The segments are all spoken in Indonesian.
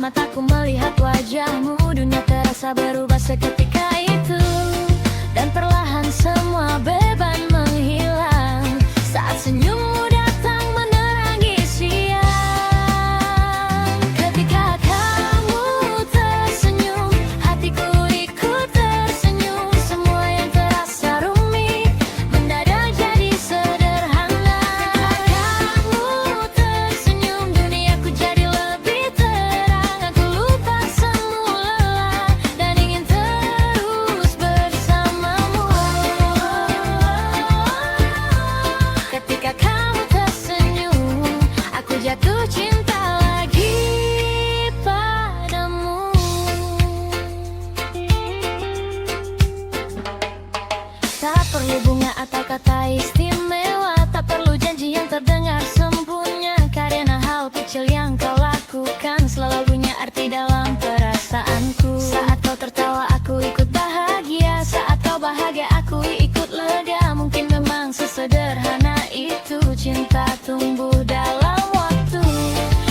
mataku melihat wajahmu, dunia terasa berubah seketika itu. Dan perlahan semua beban menghilang saat senyummu datang menerangi siang. Ketika kamu tersenyum, hatiku ikut tersenyum. Semua yang terasa rumit mendadak jadi sederhana. Ketika kamu tersenyum, duniaku jadi lebih terang. Aku lupa semua lelah dan ingin terus bersamamu. Ketika kamu tersenyum, aku jatuh cinta lagi padamu. Tak perlu bunga atau kata istimewa, tak perlu janji yang terdengar sempurna, karena hal kecil yang kau lakukan selalu punya arti dalam perasaanku. Saat kau tertawa aku ikut bahagia, saat kau bahagia aku ikut lega. Mungkin memang sesederhana itu cinta tumbuh dalam waktu,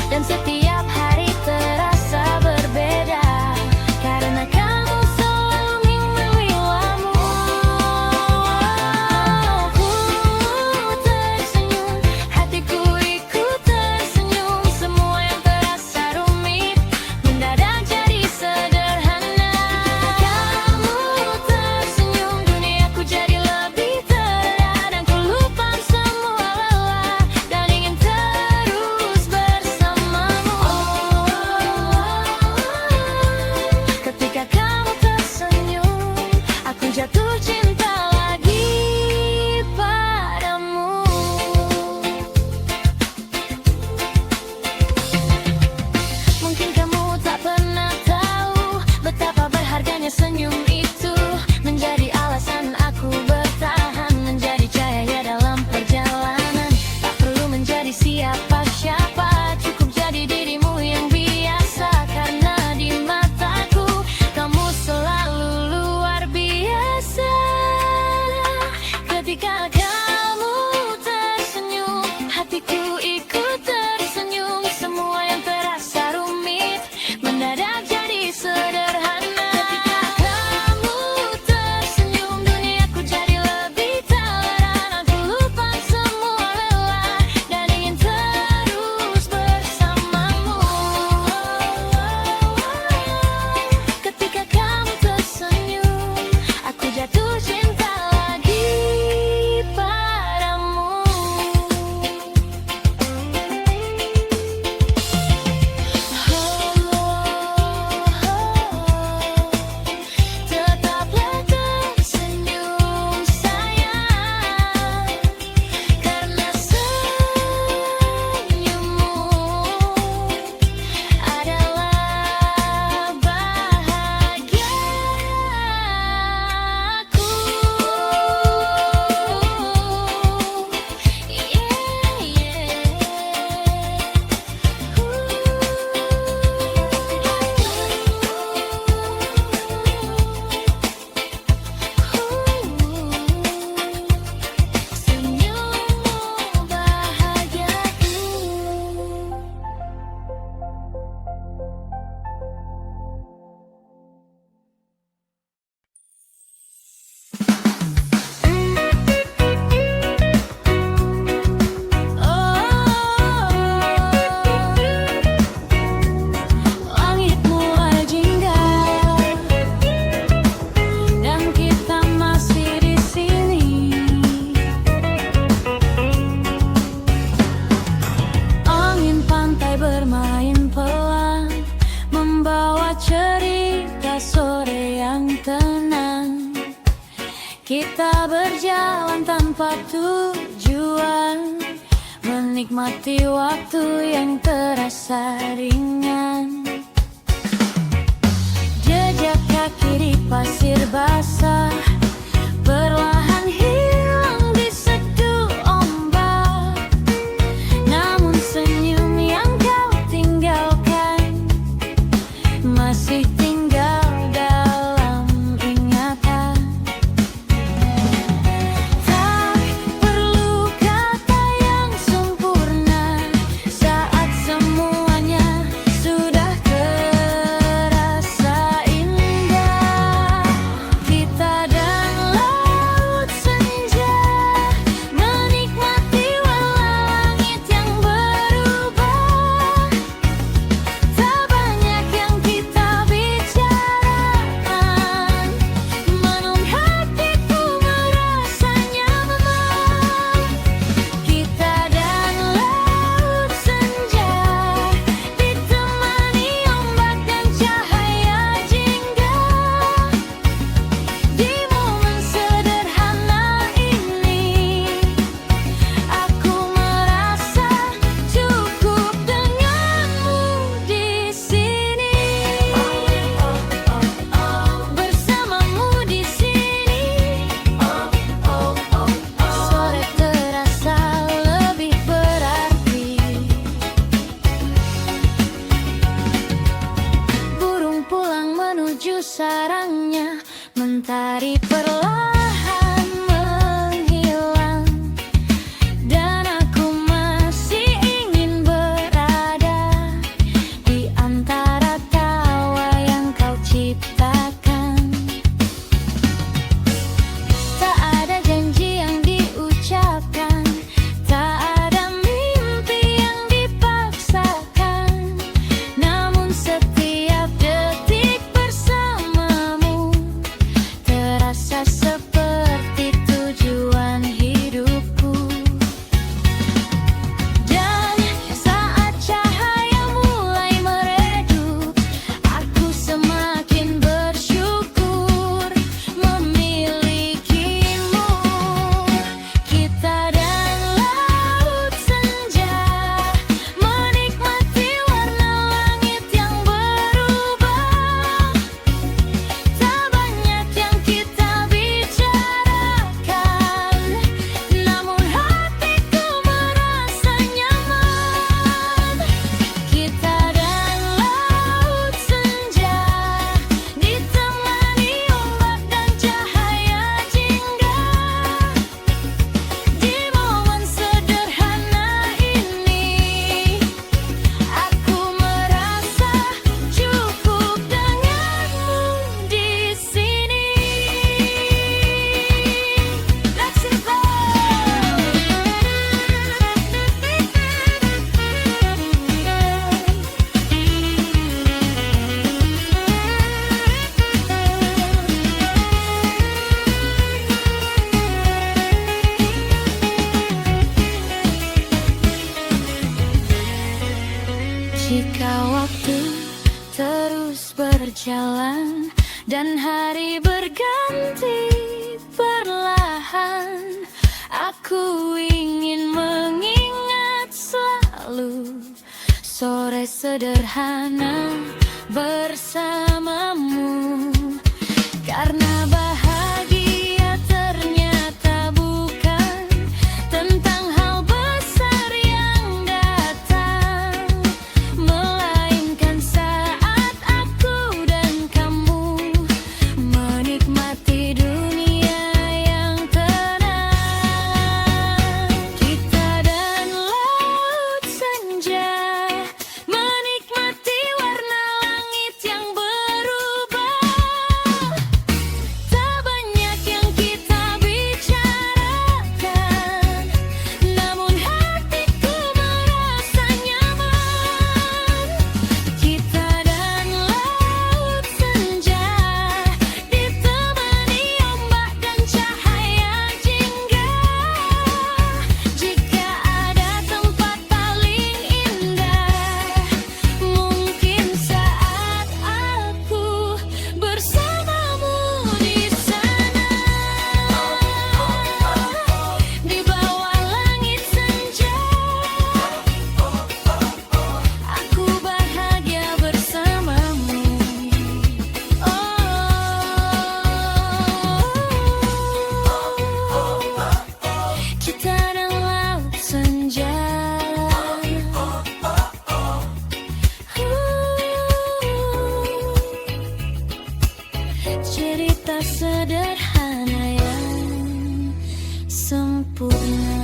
dan setiap hari terasa berbeda karena kamu selalu membelamu. Ku tersenyum, hatiku ikut tersenyum. Semua yang terasa rumit mendadak jadi sederhana. Kamu tersenyum, duniaku jadi lebih terang. Dan ku lupa semua lelah dan ingin terus bersamamu. Ketika kamu tersenyum, aku jatuh cinta lagi padamu. Mungkin kamu tak pernah tahu betapa berharganya senyum itu, menjadi alasan aku bertahan, menjadi cahaya dalam perjalanan. Tak perlu menjadi siapa-siapa, cukup jadi dirimu yang biasa, karena di mataku kamu selalu luar biasa. Ketika kamu tersenyum, hatiku ikut tersenyum. Semua yang terasa rumit mendadak jadi sederhana. Ketika kamu tersenyum, duniaku jadi lebih terang. Aku lupa semua lelah dan ingin terus bersamamu. Ketika kamu tersenyum, aku jatuh cinta lagi padamu. Tetaplah tersenyum sayang, karena senyummu adalah bahagiaku. Senyummu bahagiaku. Langit mulai jingga dan kita masih di sini. Angin pantai bermain pelan, membawa cerita sore yang tenang. Kita berjalan tanpa tujuan, menikmati waktu yang terasa ringan. Jejak kaki di pasir basah perlahan hilang di seduh ombak. Namun senyum yang kau tinggalkan masih tinggal dalam ingatan. Tak perlu kata yang sempurna saat sarangnya, mentari perlahan menghilang, dan aku masih ingin berada di antara tawa yang kau ciptakan. Tak ada janji yang diucapkan, tak ada mimpi yang dipaksakan, namun setiap detik bersamamu terasa seperti tujuan hidupku. Dan saat cahaya mulai meredup, aku semakin bersyukur memilikimu. Kita dan laut senja, menikmati warna langit yang berubah. Tak banyak yang kita bicarakan, namun hatiku merasa nyaman. Kita dan laut senja, ditemani ombak dan cahaya jingga. Di momen sederhana ini, aku merasa cukup denganmu di sini. Let's go. Jika waktu terus berjalan dan hari berganti perlahan, aku ingin mengingat selalu sore sederhana bersamamu. Karena bahagia ternyata bukan tentang hal besar yang datang, melainkan saat aku dan kamu menikmati dunia yang tenang. Kita dan laut senja, menikmati warna langit yang berubah. Tak banyak yang kita bicarakan, namun hatiku merasa nyaman. Kita dan laut senja, ditemani ombak dan cahaya jingga. Jika ada tempat paling indah, mungkin saat aku bersamamu di sana. Di bawah langit senja, aku bahagia bersamamu. Kita dan laut senja, cerita sederhana yang sempurna.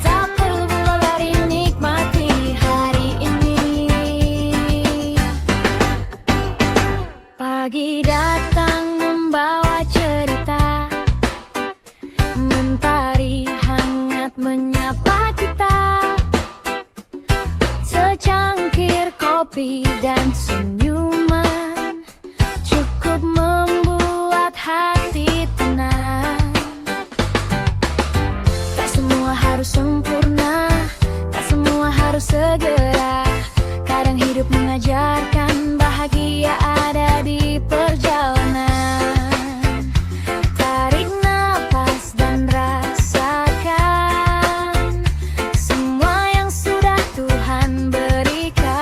Tak perlu lari nikmati hari ini. Pagi datang membawa cerita, mentari hangat menyapa kita. Secangkir kopi dan senyuman cukup membuat hati tenang. Tak semua harus sempurna, tak semua harus segera. Kadang hidup mengajarkan bahagia ada di perjalanan. Tarik nafas dan rasakan semua yang sudah Tuhan berikan.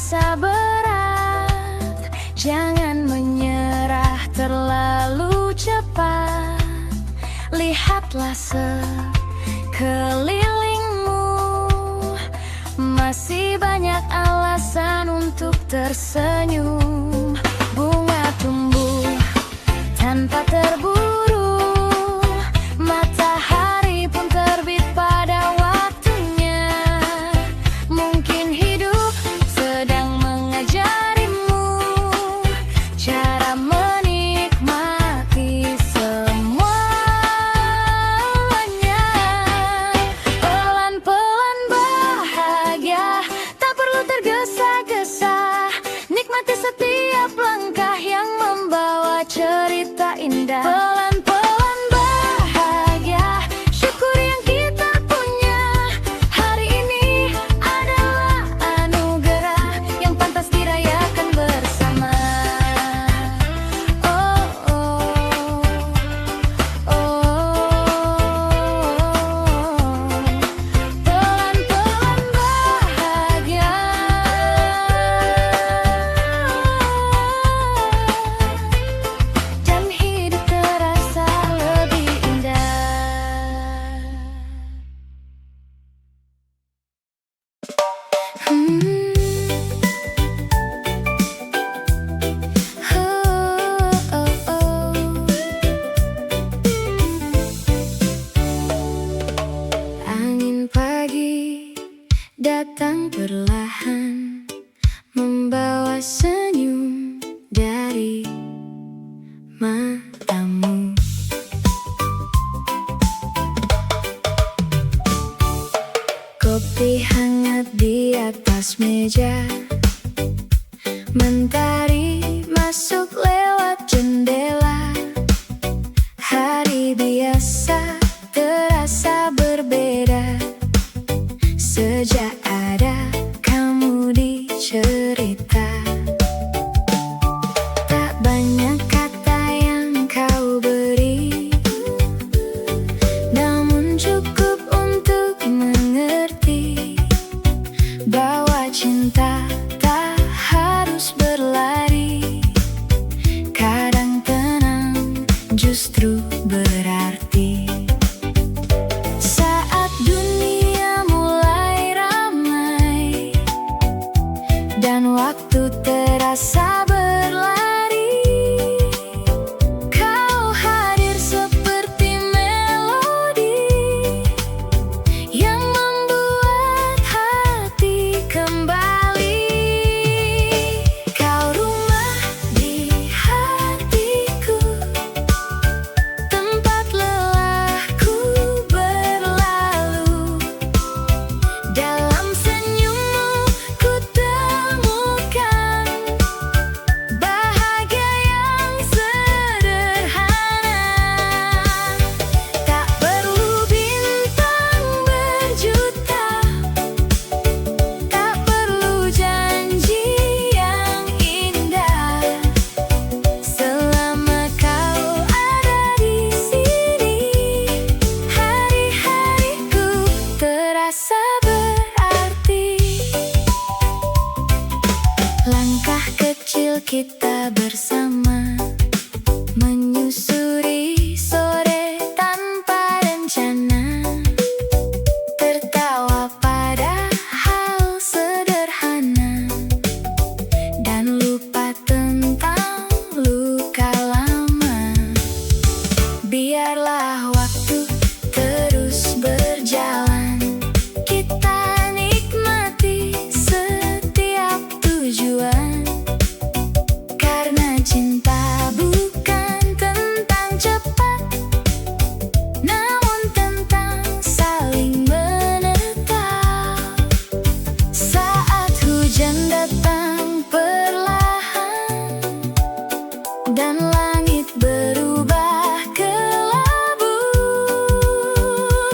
terasa berat, jangan menyerah terlalu cepat. Lihatlah sekelilingmu, masih banyak alasan untuk tersenyum. Bunga tumbuh tanpa terburu, matahari pun terbit pada waktunya. Mungkin hidup sedang mengajarimu cara menikmati semuanya. Pelan-pelan bahagia, tak perlu tergesa-gesa. Nikmati setiap langkah yang membawa cerita indah. Pelan-pelan bahagia, syukuri yang kita punya. Hari ini adalah anugerah yang pantas dirayakan bersama. Oh, oh, oh. Pelan-pelan bahagia, dan hidup terasa lebih indah. Angin pagi datang perlahan, membawa senyum dari matamu. Kopi hangat di atas meja, mentari masuk lewat jendela. Hari biasa terasa berbeda sejak ada kamu di cerita. Tak banyak kata yang kau beri, namun cukup untuk mengerti bahwa cinta tak harus berlari. Kadang tenang justru berarti. Saat dunia mulai ramai dan waktu terasa berlari, kau hadir seperti melodi yang membuat hati kembali. Kau rumah di hatiku, tempat lelahku berlalu. Dalam senyummu ku temukan bahagia yang sederhana. Tak perlu bintang berjuta, tak perlu janji yang indah. Selama kau ada di sini, hari-hariku terasa berarti. Langkah kecil kita bersama, menyusuri sore tanpa rencana. Tertawa pada hal sederhana dan lupa tentang luka lama. Biarlah waktu terus berjalan, kita nikmati setiap tujuan. Karena cinta bukan tentang cepat, namun tentang saling menetap. Saat hujan datang perlahan dan langit berubah kelabu,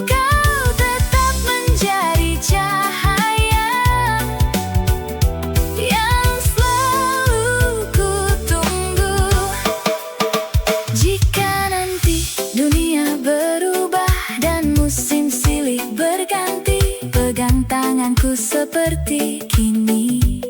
kau tetap menjadi cahaya yang selalu ku tunggu. Jika nanti dunia berubah dan musim silih berganti, pegang tanganku seperti kini.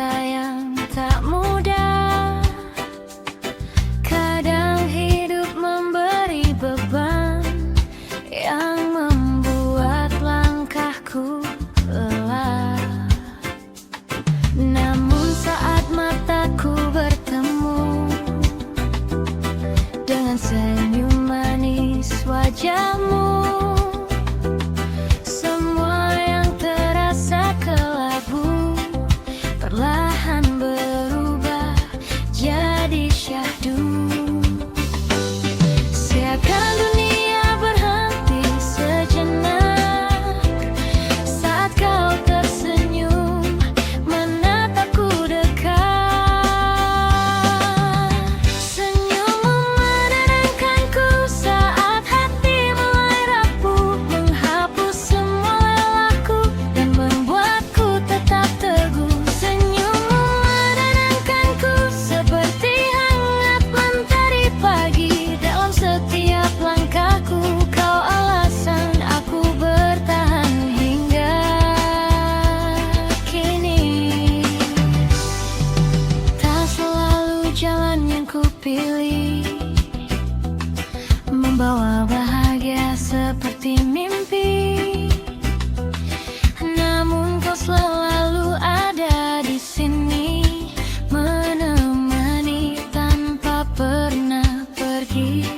cinta yang tak mudah. Kadang hidup memberi beban yang membuat langkahku lelah. Namun saat mataku bertemu dengan senyum manis wajahmu, semua yang terasa kelabu perlahan berubah jadi syahdu. Seakan dunia berhenti sejenak saat kau tersenyum menatapku dekat. Senyummu menenangkanku saat hati mulai rapuh, menghapus semua lelahku dan membuatku tetap teguh. Senyummu menenangkanku seperti hangat mentari pagi dalam setiap langkahku. Kau alasan aku bertahan hingga kini. Tak selalu jalan yang kupilih membawa bahagia seperti mimpi, namun kau selalu ada di sini menemani tanpa pernah pergi.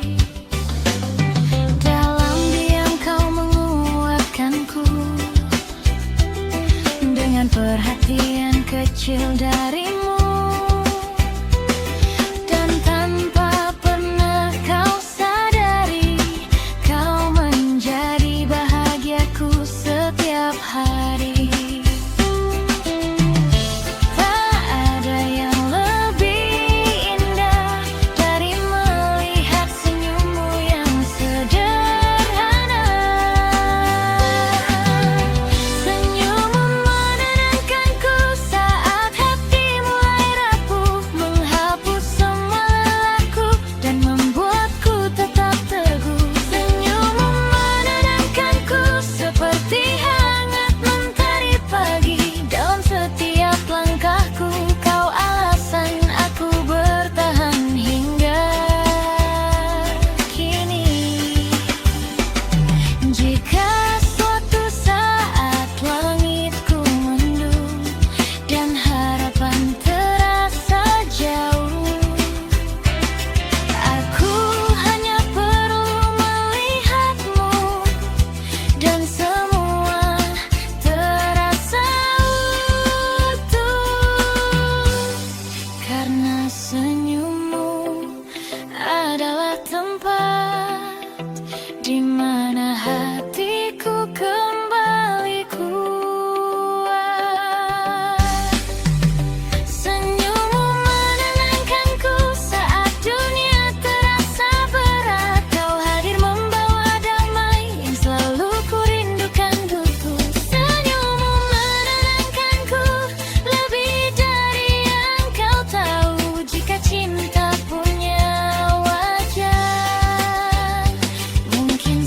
Dalam diam kau menguatkanku dengan perhatian kecil darimu, dan tanpa pernah kau sadari kau menjadi bahagiaku setiap hari. Tak ada yang lebih indah dari melihat senyummu yang sederhana. Senyummu menenangkanku saat hati mulai rapuh, menghapus semua lelahku dan membuatku tetap teguh. Senyummu menenangkanku seperti hangat mentari pagi dalam setiap langkahku. Kau alasan aku bertahan hingga kini. Jika suatu saat langitku mendung dan harapan terasa jauh, aku hanya perlu melihatmu dan semua terasa utuh. Karena senyummu adalah tempat di mana hatiku kembali kuat. Senyummu menenangkanku saat dunia terasa berat. Kau hadir membawa damai yang selalu kurindukan dulu. Senyummu menenangkanku lebih dari yang kau tahu. Jika cinta punya wajah, mungkin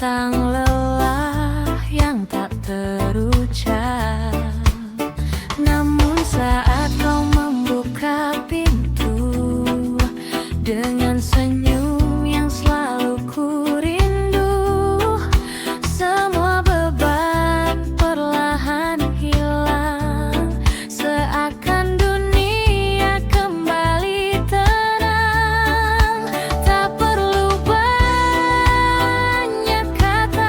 tentang lelah yang tak terucap. Namun saat kau membuka pintu dengan senyum yang selalu ku rindu, semua beban perlahan hilang, seakan dunia kembali tenang. Tak perlu banyak kata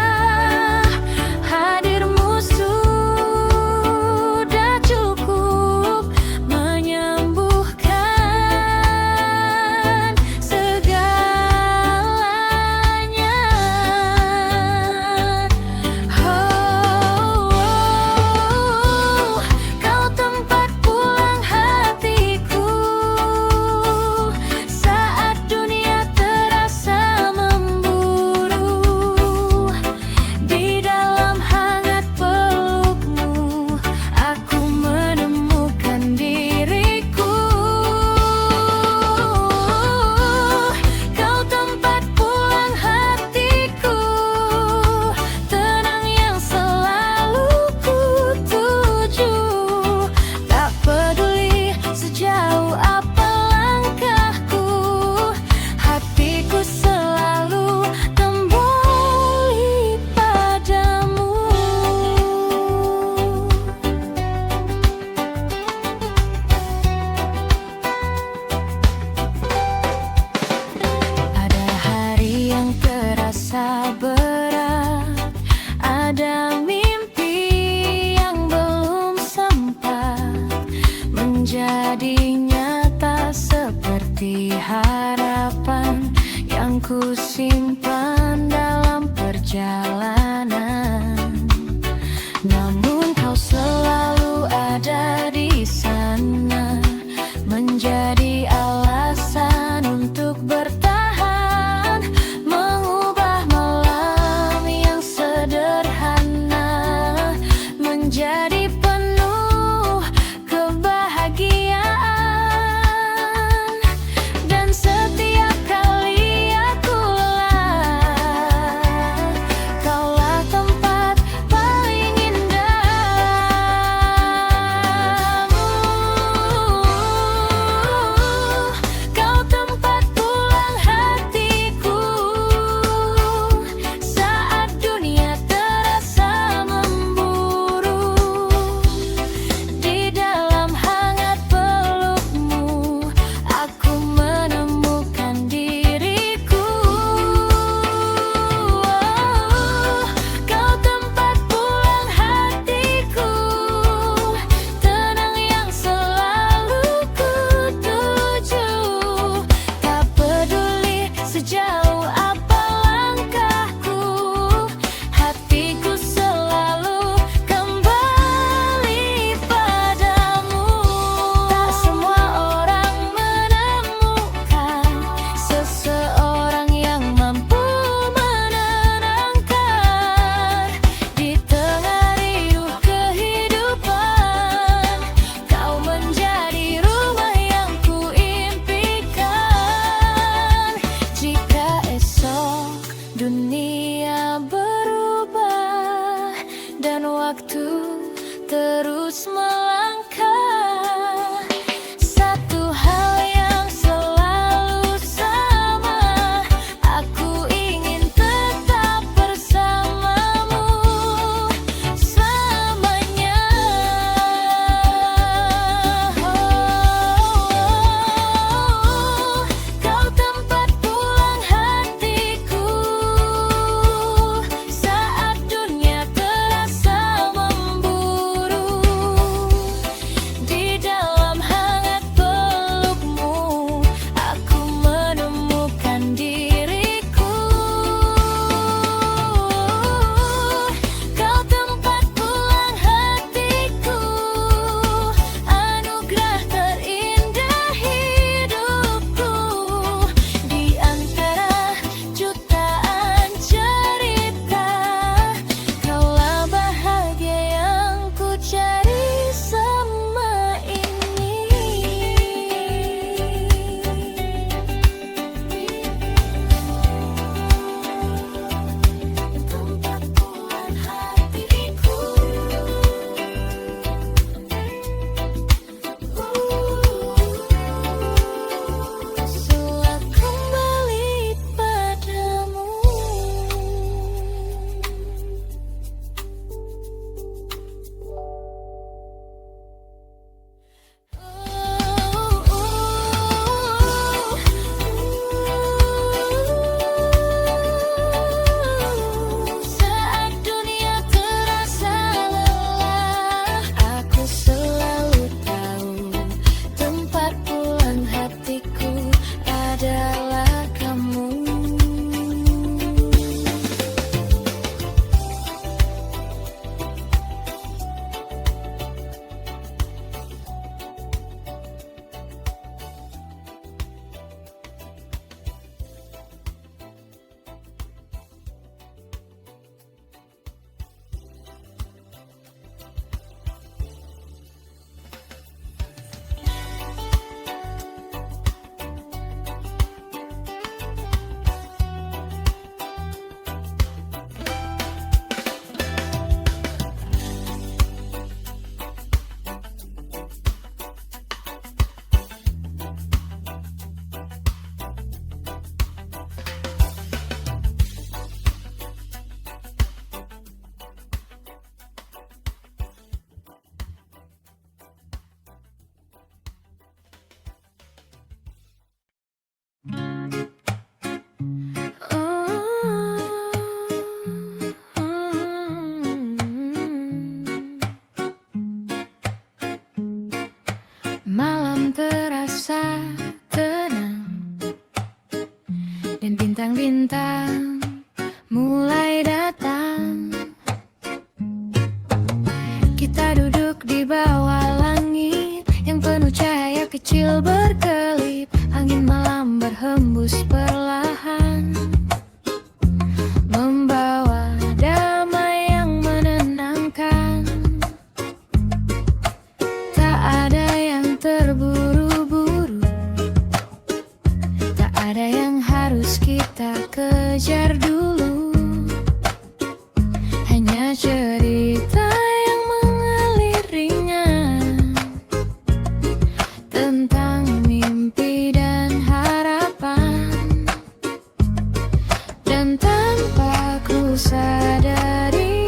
bintang mulai datang. Kita duduk di bawah langit yang penuh cahaya kecil berkelip. Angin malam berhembus perlahan, membawa damai yang menenangkan. Tak ada yang terburu-buru, tak ada yang harus kita kejar dulu. Hanya cerita yang mengalir ringan tentang mimpi dan harapan. Dan tanpa ku sadari,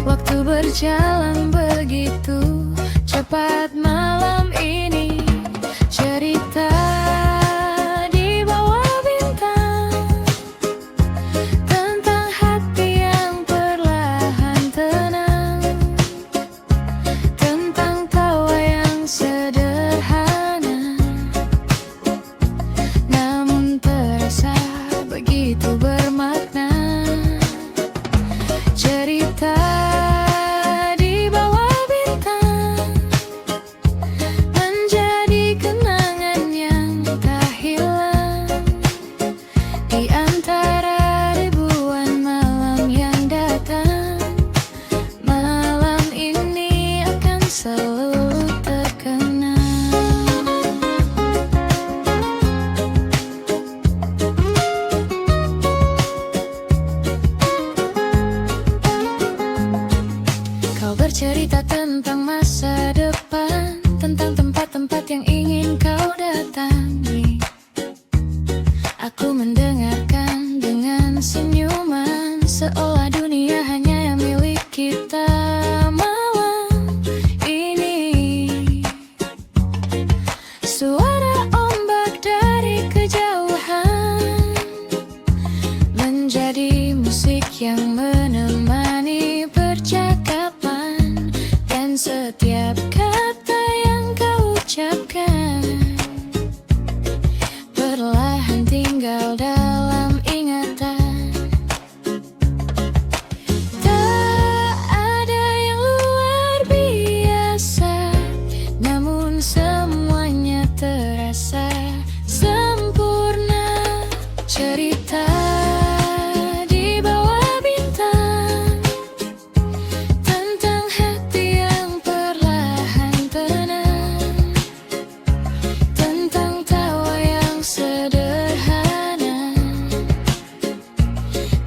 waktu berjalan begitu cepat malam ini. Cerita di bawah bintang tentang hati yang perlahan tenang, tentang tawa yang sederhana namun terasa begitu bermakna. Cerita di bawah bintang menjadi kenangan yang tak hilang di antara ribuan malam yang datang. Malam ini akan selalu terkenang. Kau bercerita tentang masa depan, tentang tempat-tempat yang ingin kau datangi. Aku mendengarkan dengan senyuman, seolah dunia hanya yang milik kita malam ini. Suara ombak dari kejauhan menjadi musik yang menemani percakapan. Dan setiap kata yang kau ucapkan perlahan tinggal dalam ingatan. Tak ada yang luar biasa, namun semuanya terasa sempurna. Cerita di bawah bintang tentang hati yang perlahan tenang, tentang tawa yang sederhana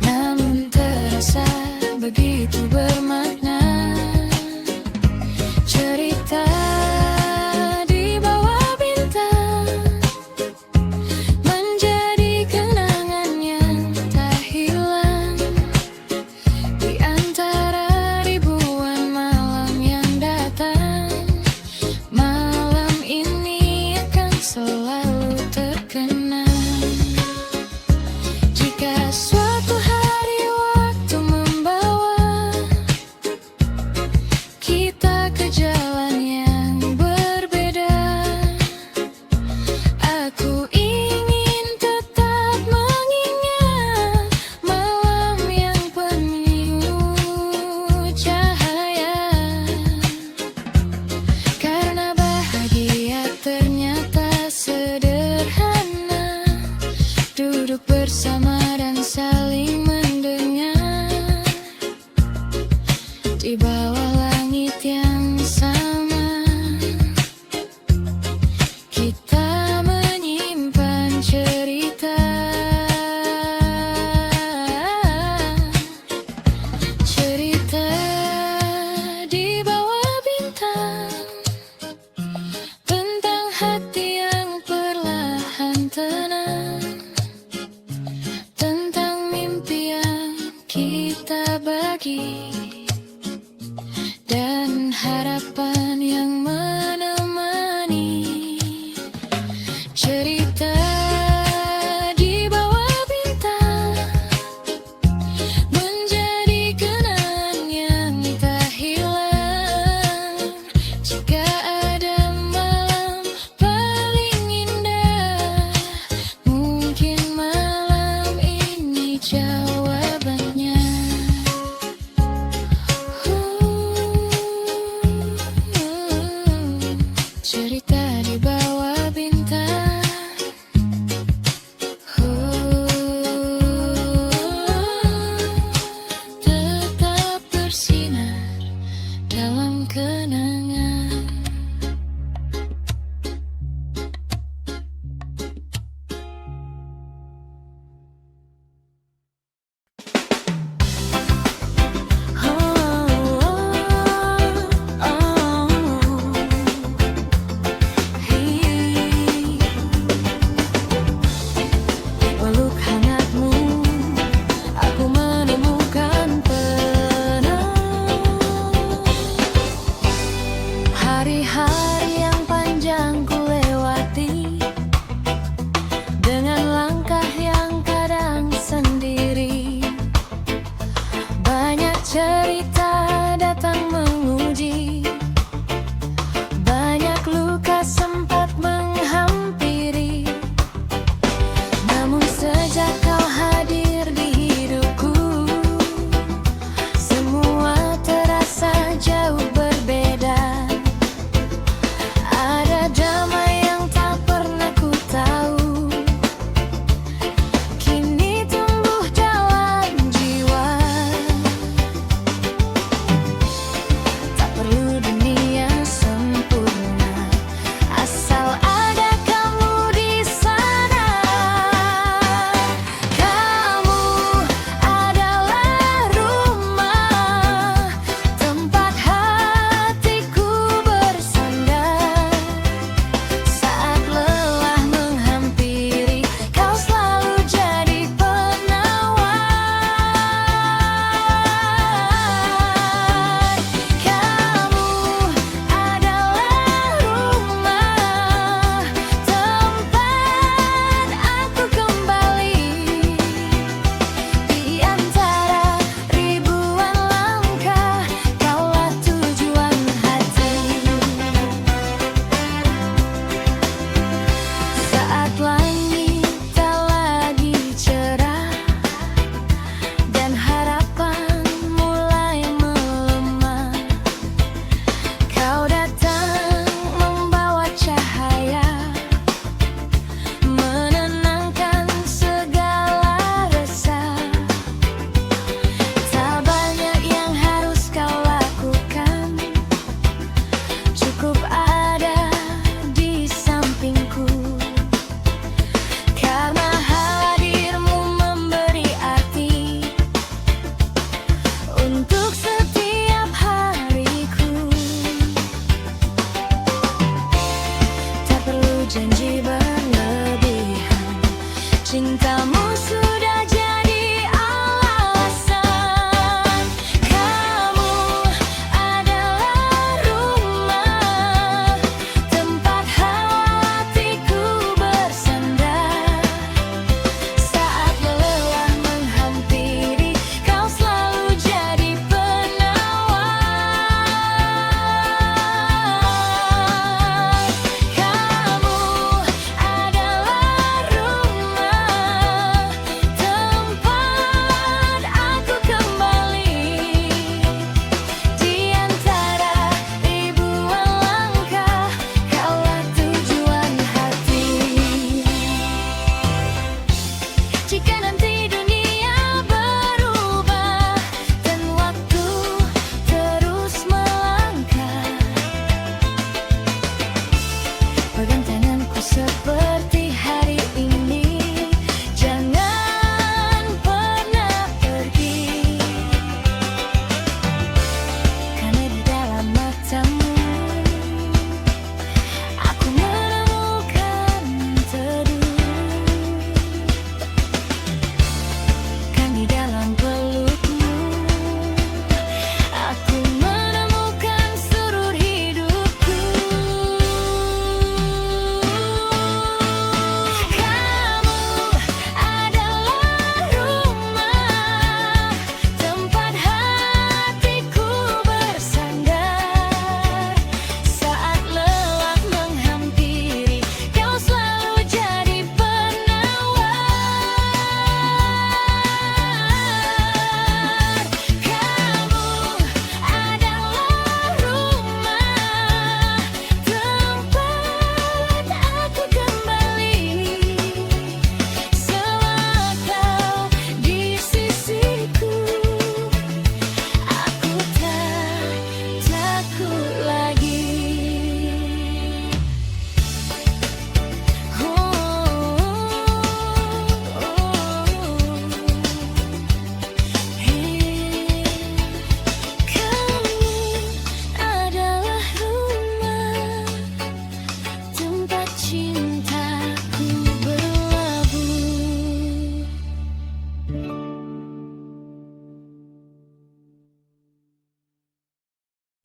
namun terasa begitu bermakna. Cerita di bawah bintang menjadi kenangan yang tak hilang di antara ribuan malam yang datang. Malam ini akan selalu terkenang. Jika suatu hari waktu membawa kita ke jalan yang berbeda, aku ingin tetap mengingat malam yang penuh cahaya. Karena bahagia ternyata sederhana, duduk bersama dan saling mendengar di bawah langit yang sama. Kita menyimpan cerita, cerita di bawah bintang tentang hati yang perlahan tenang, tentang mimpi yang kita bagi, dan harapan yang menemani. Cerita di bawah bintang menjadi kenangan yang tak hilang. Jika ada malam paling indah, mungkin Cerita